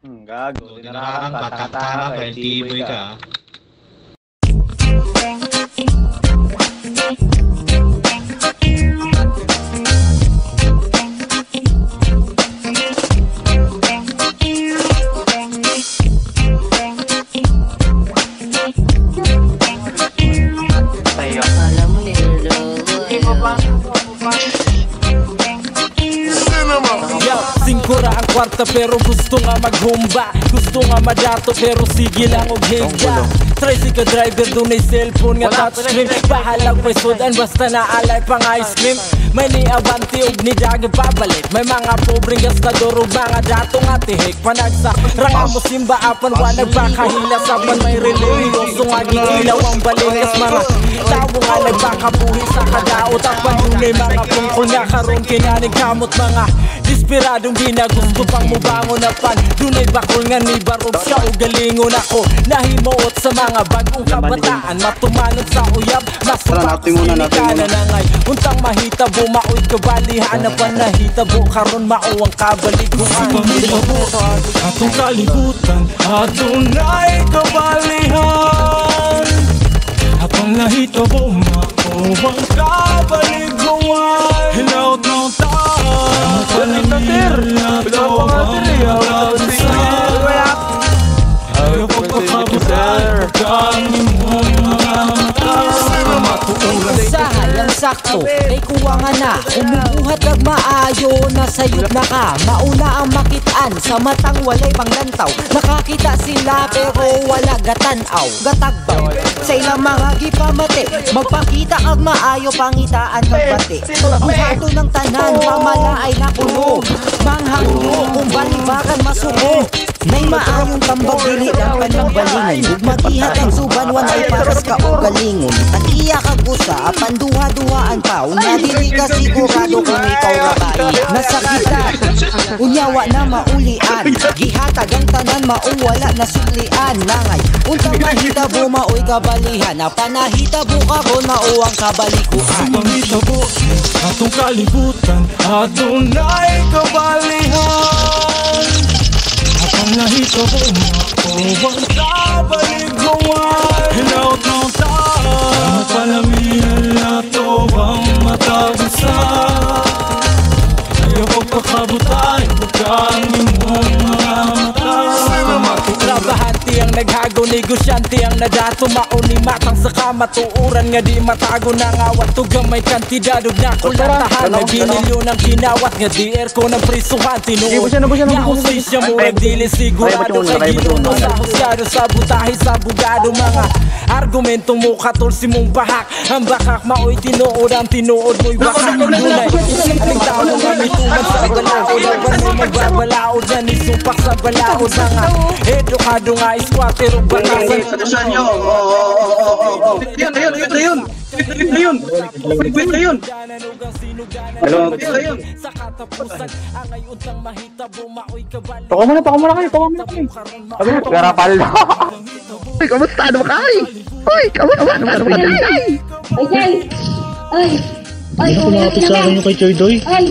Gago. Dinarakan ka, tanga ka, LTV ka. Singkura ang kwarta pero gusto nga maghumba. Gusto nga madato pero sige lang og higda. Tricycle driver dunay cellphone nga touchscreen. Bahalag pwesudan basta naalay pang ice cream. May ni Avanti ug ni Dagi pabalik. May mga pobreng gastador ug mga dato nga tihik. Panagsa ranga mo simba apan wa nagpakahila. Saban may relihiyoso nga giilaw ang balingas. Mga tao nga nagpakabuhi sa kadaot. Apan dunay mga pungkol nga karon kinanig kamot. Mga desperadong di na gusto pang mubangon na pan. Dunay bakol nga ni barog siya o galingon ako. Nahimuot sa mga bagong kabataan. Matumanod sa uyab, masubak sinikana na ngay. Untang mahitabo, maoy kabalihan na panahitabo. Karon mauwang kabalik kung ano nito. Atong kalibutan, atunay kabalihan. Apang nahitabo, mauwang kabaliguan. Hinaut ng taon, panamil na tawang matagisa. Ayaw pagpakabutan, pagkain mo mga mata. Sahay ang sakto, kay kuwangan na. Umubuhat ag maayo, nasayot na ka. Mauna ang makitaan, sa matang walay panglantaw. Nakakita sila pero wala gatanaw. Gatagbaw, sa ilang mga gipamati. Magpakita ag maayo, pangitaan magbati. Buhato ng tanan, pamala ay nakulo. Manghangyo, kung balibakan masuko. May maayong tambag dili lang panang balingon. Ug magihat ang suban wanay paras ka o galingon. Tagiya kag usa panduha-duhaan pa. Unya dili ka sigurado kung ikaw rabayi. Nasakitan, unyawa na maulian. Gihatag ang tanan mauwala na suklian. Nangay, untang mahitabo maoy kabalihan. Na panahitabo karon mauwang kabalikuan. Panghitabo, atong kalibutan, adunay kabalihan. Ang nahitabo mauwang kabaliguan. Hinaut ng taon, palamihan na to ang matagisa. Ayaw pagpakabutan, pagkain mo mga mata. Trabahanti ang naghago, negosyante ang nadato. Mauni matang sa kamatuuran nga di matago. Nangawat to gamay kantidad ug nakulatahan. May binilyon ang kinawat nga di ko ng prisuhan. Tinuod nga hustisya mo ag dili sigurado. Kay ginuno sa husyado, sa butahe, sa bugado. Mga argumento mo katol si mong bahak. Ang bakak maoy tinuod, ang tinuod mo'y bakak. Dunay simpleng tao nga mituman sa balaod. Ang mo magbabalaod na nisupak sa balaod. Mga edukado nga squatter o banasan. Ayun. Pako muna kayo. Garapal. Uy, kamusta? Ano ba kayo? Uy, kamusta? Ano ba kayo? Ay, guys! Ay! Ay, Kumapit sa akin yung kay Choy Doy. Ay!